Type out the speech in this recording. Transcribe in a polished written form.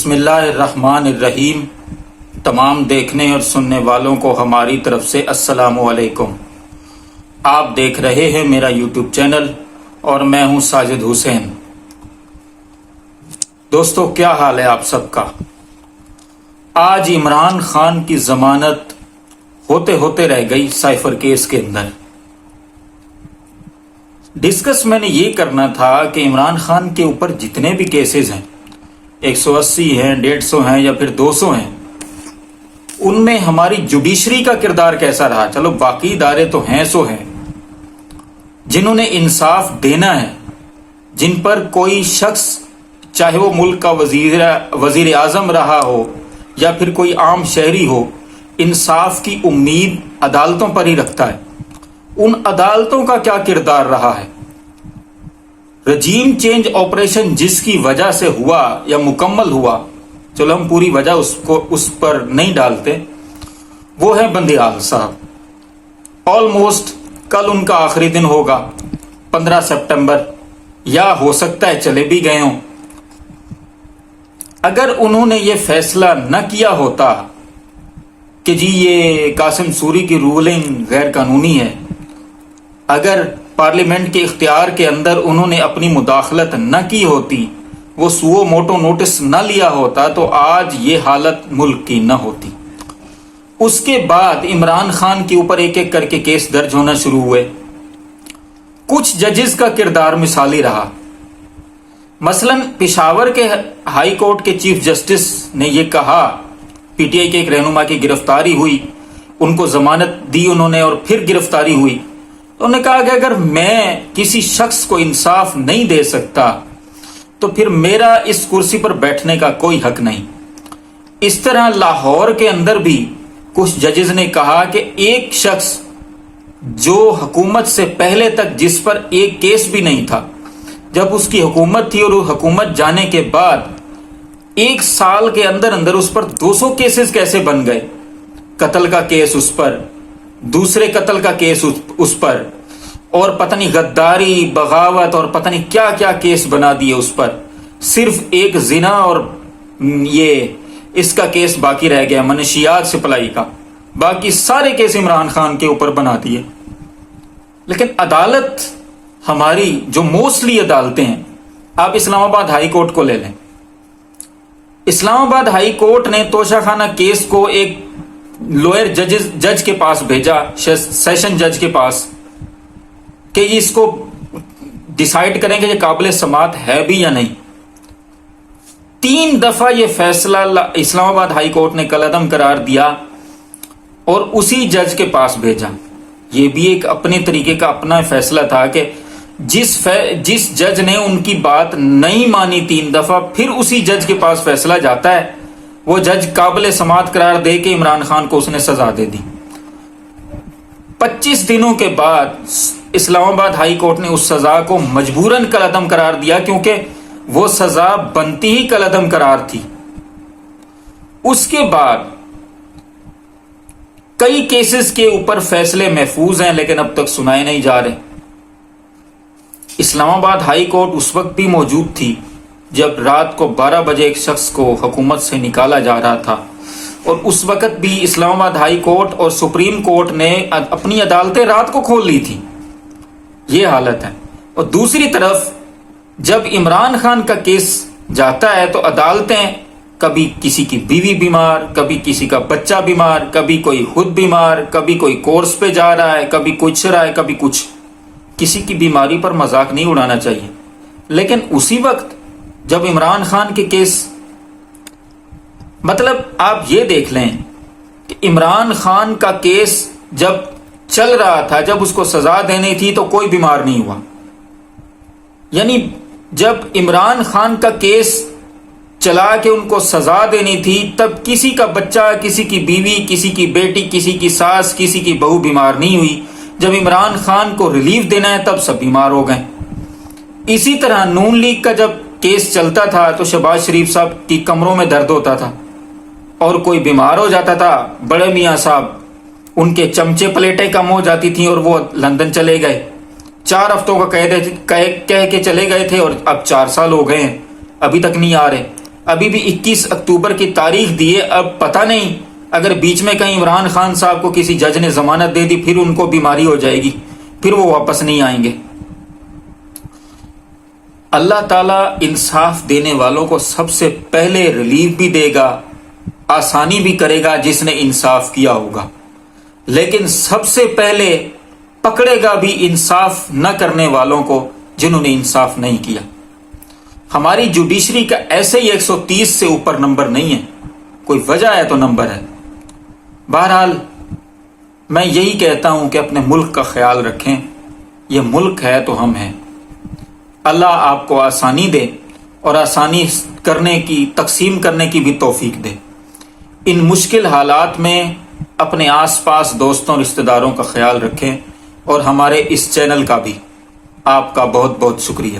بسم اللہ الرحمن الرحیم۔ تمام دیکھنے اور سننے والوں کو ہماری طرف سے السلام علیکم۔ آپ دیکھ رہے ہیں میرا یوٹیوب چینل اور میں ہوں ساجد حسین۔ دوستو، کیا حال ہے آپ سب کا؟ آج عمران خان کی ضمانت ہوتے ہوتے رہ گئی سائفر کیس کے اندر۔ ڈسکس میں نے یہ کرنا تھا کہ عمران خان کے اوپر جتنے بھی کیسز ہیں، 180 ہیں، 150 ہیں یا پھر 200 ہیں، ان میں ہماری جوڈیشری کا کردار کیسا رہا۔ چلو باقی ادارے تو ہیں سو ہیں، جنہوں نے انصاف دینا ہے، جن پر کوئی شخص چاہے وہ ملک کا وزیر اعظم رہا ہو یا پھر کوئی عام شہری ہو، انصاف کی امید عدالتوں پر ہی رکھتا ہے۔ ان عدالتوں کا کیا کردار رہا ہے؟ رجیم چینج آپریشن جس کی وجہ سے ہوا یا مکمل ہوا، چلو ہم پوری وجہ اس پر نہیں ڈالتے، وہ ہے بندیال صاحب۔ آلموسٹ کل ان کا آخری دن ہوگا، 15 سپٹمبر، یا ہو سکتا ہے چلے بھی گئے ہوں۔ اگر انہوں نے یہ فیصلہ نہ کیا ہوتا کہ جی یہ قاسم سوری کی رولنگ غیر قانونی ہے، اگر پارلیمنٹ کے اختیار کے اندر انہوں نے اپنی مداخلت نہ کی ہوتی، وہ سو موٹو نوٹس نہ لیا ہوتا، تو آج یہ حالت ملک کی نہ ہوتی۔ اس کے بعد عمران خان کے اوپر ایک ایک کر کے کیس درج ہونا شروع ہوئے۔ کچھ ججز کا کردار مثالی رہا۔ مثلا پشاور کے ہائی کورٹ کے چیف جسٹس نے یہ کہا، پی ٹی آئی کے ایک رہنما کی گرفتاری ہوئی، ان کو ضمانت دی انہوں نے اور پھر گرفتاری ہوئی، تو انہوں نے کہا کہ اگر میں کسی شخص کو انصاف نہیں دے سکتا تو پھر میرا اس کرسی پر بیٹھنے کا کوئی حق نہیں۔ اس طرح لاہور کے اندر بھی کچھ ججز نے کہا کہ ایک شخص جو حکومت سے پہلے تک جس پر ایک کیس بھی نہیں تھا، جب اس کی حکومت تھی اور وہ حکومت جانے کے بعد 1 سال کے اندر اندر اس پر 200 کیسز کیسے بن گئے؟ قتل کا کیس اس پر، دوسرے قتل کا کیس اس پر، اور پتہ نہیں غداری، بغاوت اور پتہ نہیں کیا کیا کیس بنا دیے اس پر۔ صرف ایک زنا اور یہ اس کا کیس باقی رہ گیا، منشیات سپلائی کا، باقی سارے کیس عمران خان کے اوپر بنا دیے۔ لیکن عدالت ہماری جو موسٹلی عدالتیں ہیں، آپ اسلام آباد ہائی کورٹ کو لے لیں۔ اسلام آباد ہائی کورٹ نے توشہ خانہ کیس کو ایک لوئر جج کے پاس بھیجا، سیشن جج کے پاس، کہ اس کو ڈیسائیڈ کریں کہ یہ قابل سماعت ہے بھی یا نہیں۔ 3 دفعہ یہ فیصلہ اسلام آباد ہائی کورٹ نے کالعدم قرار دیا اور اسی جج کے پاس بھیجا۔ یہ بھی ایک اپنے طریقے کا اپنا فیصلہ تھا کہ جس جج نے ان کی بات نہیں مانی 3 دفعہ، پھر اسی جج کے پاس فیصلہ جاتا ہے، وہ جج قابل سماعت قرار دے کے عمران خان کو اس نے سزا دے دی۔ 25 دنوں کے بعد اسلام آباد ہائی کورٹ نے اس سزا کو مجبوراً کالعدم قرار دیا، کیونکہ وہ سزا بنتی ہی کالعدم قرار تھی۔ اس کے بعد کئی کیسز کے اوپر فیصلے محفوظ ہیں لیکن اب تک سنائے نہیں جا رہے۔ اسلام آباد ہائی کورٹ اس وقت بھی موجود تھی جب رات کو 12 بجے ایک شخص کو حکومت سے نکالا جا رہا تھا، اور اس وقت بھی اسلام آباد ہائی کورٹ اور سپریم کورٹ نے اپنی عدالتیں رات کو کھول لی تھی۔ یہ حالت ہے۔ اور دوسری طرف جب عمران خان کا کیس جاتا ہے تو عدالتیں کبھی کسی کی بیوی بیمار، کبھی کسی کا بچہ بیمار، کبھی کوئی خود بیمار، کبھی کوئی کورس پہ جا رہا ہے، کبھی کچھ رہا ہے، کبھی کچھ۔ کسی کی بیماری پر مذاق نہیں اڑانا چاہیے۔ لیکن اسی وقت جب عمران خان کے کیس، مطلب آپ یہ دیکھ لیں کہ عمران خان کا کیس جب چل رہا تھا، جب اس کو سزا دینی تھی تو کوئی بیمار نہیں ہوا۔ یعنی جب عمران خان کا کیس چلا کے ان کو سزا دینی تھی، تب کسی کا بچہ، کسی کی بیوی، کسی کی بیٹی، کسی کی ساس، کسی کی بہو بیمار نہیں ہوئی۔ جب عمران خان کو ریلیف دینا ہے تب سب بیمار ہو گئے۔ اسی طرح نون لیگ کا جب کیس چلتا تھا تو شہباز شریف صاحب کی کمروں میں درد ہوتا تھا، اور کوئی بیمار ہو جاتا تھا، بڑے میاں صاحب ان کے چمچے پلیٹیں کم ہو جاتی تھیں اور وہ لندن چلے گئے۔ 4 ہفتوں کا کہہ کے چلے گئے تھے اور اب 4 سال ہو گئے ہیں، ابھی تک نہیں آ رہے۔ ابھی بھی 21 اکتوبر کی تاریخ دی ہے، اب پتہ نہیں اگر بیچ میں کہیں عمران خان صاحب کو کسی جج نے ضمانت دے دی، پھر ان کو بیماری ہو جائے گی، پھر وہ واپس نہیں آئیں گے۔ اللہ تعالیٰ انصاف دینے والوں کو سب سے پہلے ریلیف بھی دے گا، آسانی بھی کرے گا جس نے انصاف کیا ہوگا، لیکن سب سے پہلے پکڑے گا بھی انصاف نہ کرنے والوں کو جنہوں نے انصاف نہیں کیا۔ ہماری جوڈیشری کا ایسے ہی 130 سے اوپر نمبر نہیں ہے، کوئی وجہ ہے تو نمبر ہے۔ بہرحال میں یہی کہتا ہوں کہ اپنے ملک کا خیال رکھیں، یہ ملک ہے تو ہم ہیں۔ اللہ آپ کو آسانی دے اور آسانی کرنے کی، تقسیم کرنے کی بھی توفیق دے۔ ان مشکل حالات میں اپنے آس پاس دوستوں رشتہ داروں کا خیال رکھیں، اور ہمارے اس چینل کا بھی آپ کا بہت بہت شکریہ۔